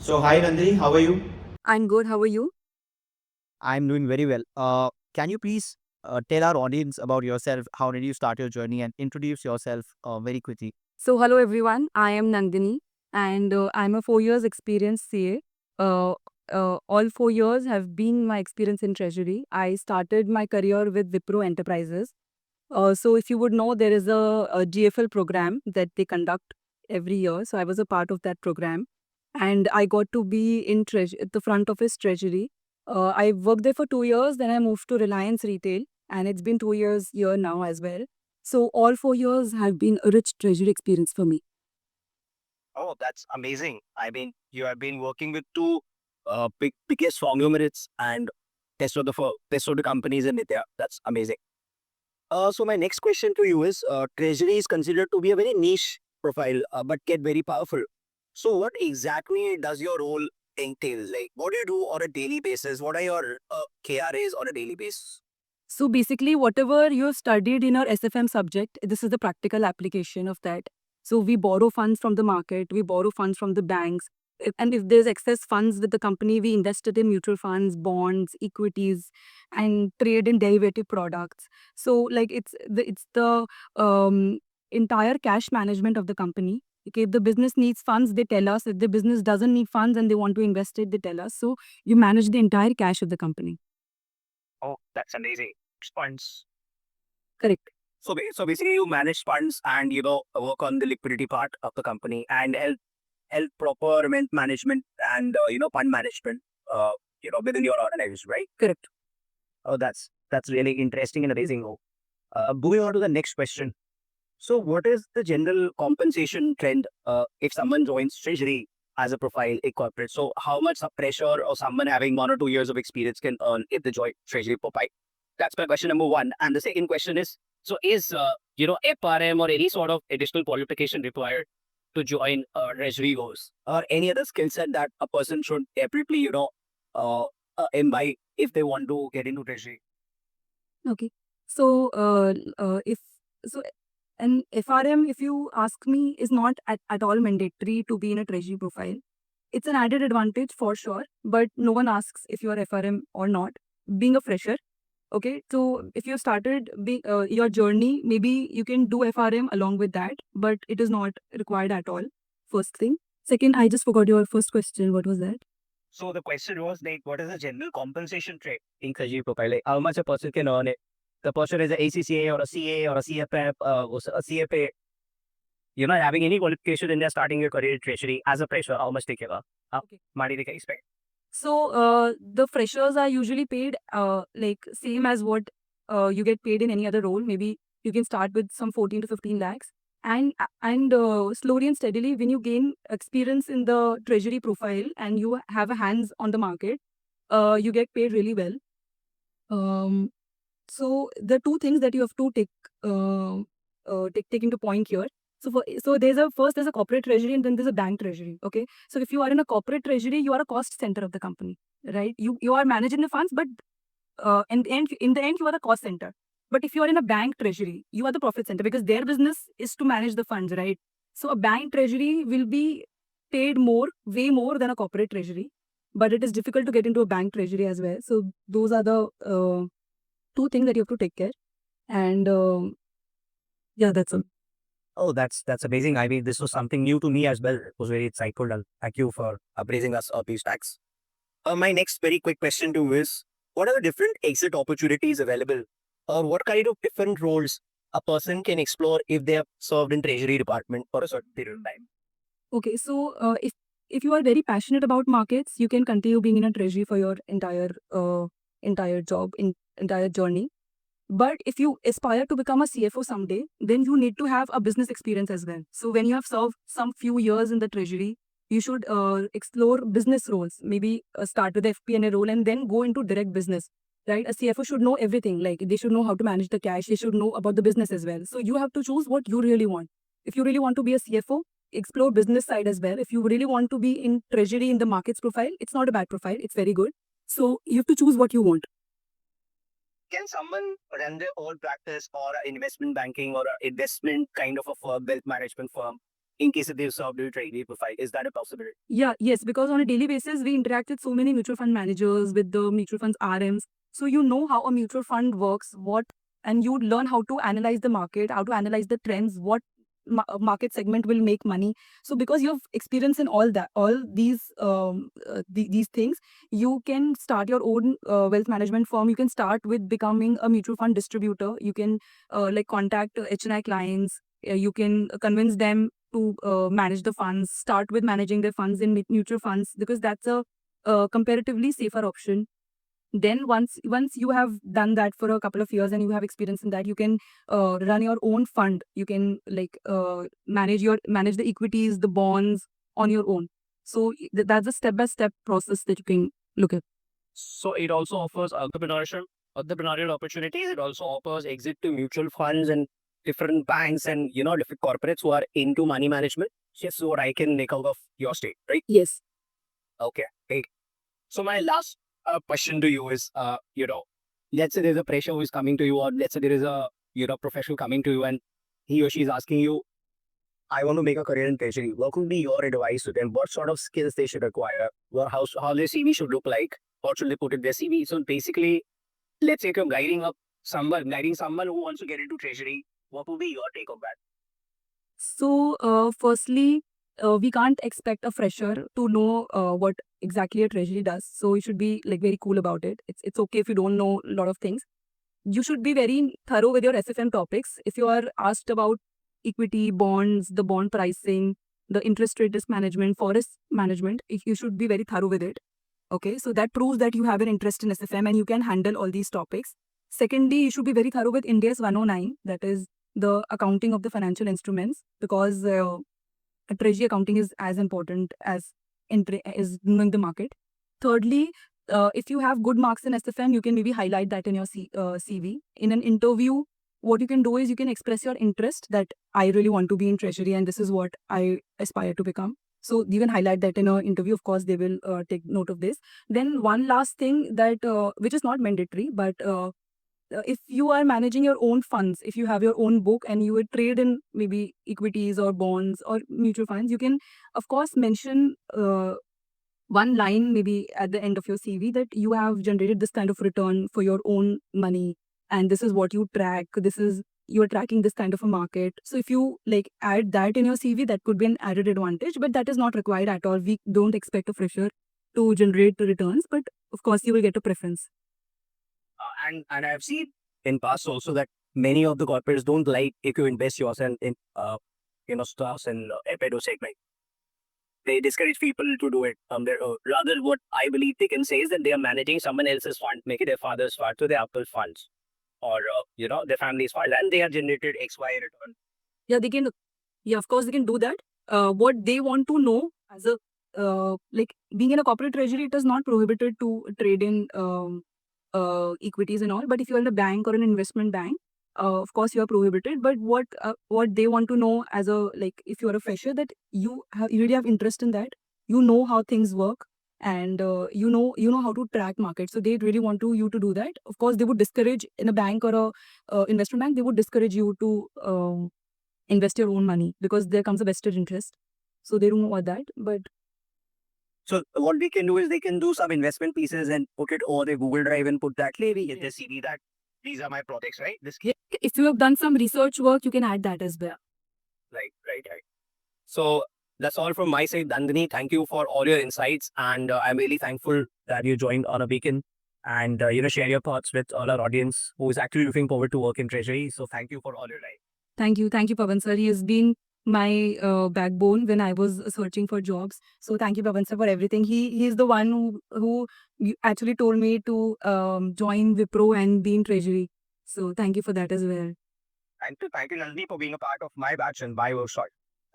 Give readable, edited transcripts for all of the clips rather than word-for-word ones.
So, hi Nandini, how are you? I'm good. How are you? I'm doing very well. Can you please tell our audience about yourself? How did you start your journey and introduce yourself very quickly? So, hello everyone. I am Nandini, and I'm a 4 years experienced CA. Uh, all 4 years have been my experience in treasury. I started my career with Wipro Enterprises. So, if you would know, there is a GFL program that they conduct every year. So, I was a part of that program, and I got to be in the front office treasury. I worked there for 2 years. Then I moved to Reliance Retail, and it's been 2 years here now as well. So all 4 years have been a rich treasury experience for me. Oh, that's amazing. I mean, you have been working with two biggest conglomerates and best of the companies in India. That's amazing. So my next question to you is, treasury is considered to be a very niche profile, but get very powerful. So what exactly does your role entail? Like, what do you do on a daily basis? What are your KRAs on a daily basis? So basically, whatever you studied in our SFM subject, this is the practical application of that. So we borrow funds from the market, we borrow funds from the banks. And if there's excess funds with the company, we invested in mutual funds, bonds, equities, and trade in derivative products. So like it's the entire cash management of the company. Okay, if the business needs funds, they tell us. If the business doesn't need funds and they want to invest it, they tell us. So you manage the entire cash of the company. Oh, that's amazing. Funds. Correct. So basically, you manage funds and work on the liquidity part of the company and help proper wealth management and fund management. Within your organization, right? Correct. Oh, that's really interesting and amazing. Moving on to the next question. So, what is the general compensation trend if someone joins treasury as a profile, a corporate? So, how much pressure or someone having 1 or 2 years of experience can earn if they join treasury profile? That's my question number one. And the second question is, so is FRM or any sort of additional qualification required to join treasury goals or any other skill set that a person should definitely uh, imbibe if they want to get into treasury? Okay. So, if so, an FRM, if you ask me, is not at all mandatory to be in a treasury profile. It's an added advantage for sure, but no one asks if you are FRM or not. Being a fresher, okay. So, if you started your journey, maybe you can do FRM along with that, but it is not required at all. First thing. Second, I just forgot your first question. What was that? So the question was like, what is the general compensation rate in treasury profile? Like, how much a person can earn it? The person is a ACCA or a CA or a CFF or a CFA, having any qualification in there starting your career in treasury as a fresher, how much they can earn? How Okay. money they can expect? So the freshers are usually paid like same as what you get paid in any other role. Maybe you can start with some 14 to 15 lakhs. And slowly and steadily, when you gain experience in the treasury profile and you have a hands on the market, you get paid really well. Um, so the two things that you have to uh, take into point here. So there's a corporate treasury and then there's a bank treasury. Okay. So if you are in a corporate treasury, you are a cost center of the company, right? You are managing the funds, but in the end you are a cost center. But if you are in a bank treasury, you are the profit center because their business is to manage the funds, right? So a bank treasury will be paid more, way more than a corporate treasury. But it is difficult to get into a bank treasury as well. So those are the two things that you have to take care. And yeah, that's all. Oh, that's amazing. I mean, this was something new to me as well. It was very insightful. And thank you for appraising us of these facts. My next very quick question to you is, what are the different exit opportunities available? Or what kind of different roles a person can explore if they have served in treasury department for a certain period of time? Okay, so if you are very passionate about markets, you can continue being in a treasury for your entire job, entire journey. But if you aspire to become a CFO someday, then you need to have a business experience as well. So when you have served some few years in the treasury, you should explore business roles. Maybe start with the FP&A role and then go into direct business. Right? A CFO should know everything. Like they should know how to manage the cash. They should know about the business as well. So you have to choose what you really want. If you really want to be a CFO, explore business side as well. If you really want to be in treasury in the markets profile, it's not a bad profile. It's very good. So you have to choose what you want. Can someone run their own practice or a investment banking or a investment kind of a firm, wealth management firm, in case if they've served your treasury profile? Is that a possibility? Yes, because on a daily basis, we interact with so many mutual fund managers, with the mutual funds RMs. So you know how a mutual fund works, and you learn how to analyze the market, how to analyze the trends, what market segment will make money. So because you have experience in all these things, you can start your own wealth management firm. You can start with becoming a mutual fund distributor. You can like contact HNI clients. You can convince them to manage the funds, start with managing their funds in mutual funds, because that's a comparatively safer option. Then once you have done that for a couple of years and you have experience in that, you can run your own fund. You can like manage the equities, the bonds on your own. So that's a step-by-step process that you can look at. So it also offers entrepreneurial opportunities. It also offers exit to mutual funds and different banks and different corporates who are into money management. Just what I can make out of your state, right? Yes. Okay, great. So my last question to you is, let's say there's a pressure who is coming to you, or let's say there is a professional coming to you, and he or she is asking you, I want to make a career in treasury. What would be your advice to them? What sort of skills they should acquire? How their CV should look like? What should they put in their CV? So basically, let's say you're guiding someone who wants to get into treasury. What would be your take on that? So, firstly, we can't expect a fresher to know what exactly a treasury does. So you should be like very cool about it. It's okay if you don't know a lot of things. You should be very thorough with your SFM topics. If you are asked about equity, bonds, the bond pricing, the interest rate risk management, forest management, if you should be very thorough with it. Okay, so that proves that you have an interest in SFM and you can handle all these topics. Secondly, you should be very thorough with Ind AS 109, that is the accounting of the financial instruments, because treasury accounting is as important as is knowing the market. Thirdly, if you have good marks in SFM, you can maybe highlight that in your CV. In an interview, what you can do is you can express your interest that I really want to be in treasury and this is what I aspire to become. So you can highlight that in an interview. Of course, they will take note of this. Then one last thing that which is not mandatory, but if you are managing your own funds, if you have your own book and you would trade in maybe equities or bonds or mutual funds, you can of course mention one line maybe at the end of your CV that you have generated this kind of return for your own money and this is what you track. You're tracking this kind of a market. So if you like add that in your CV, that could be an added advantage, but that is not required at all. We don't expect a fresher to generate the returns, but of course you will get a preference. And I've seen in past also that many of the corporates don't like if you invest yourself in stocks and FPO segment. They discourage people to do it. Rather, what I believe they can say is that they are managing someone else's fund, make it their father's fund, to their Apple funds, or their family's fund, and they have generated XY return. Yeah, they can. Yeah, of course they can do that. What they want to know as a like being in a corporate treasury, it is not prohibited to trade in equities and all. But if you're in a bank or an investment bank, of course you are prohibited. But what they want to know as a like if you are a fresher, that you really have interest in that, you know how things work, and you know how to track markets. So they really want you to do that. Of course, they would discourage in a bank or a investment bank. They would discourage you to invest your own money because there comes a vested interest. So they don't want that. But so what we can do is they can do some investment pieces and put it over their Google Drive and put that maybe in their CV that these are my projects, right? if you have done some research work, you can add that as well. Right. So that's all from my side, Dandini. Thank you for all your insights, and I'm really thankful that you joined on a beacon and share your thoughts with all our audience who is actually looking forward to work in treasury. So thank you for all your time. Thank you, Pavan sir. He has been my backbone when I was searching for jobs. So thank you, Pavan sir, for everything. He's the one who actually told me to join Wipro and be in treasury. So thank you for that as well. Thank you, Nandini, for being a part of my batch and my workshop.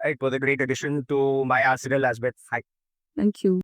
It was a great addition to my arsenal as well. Thank you.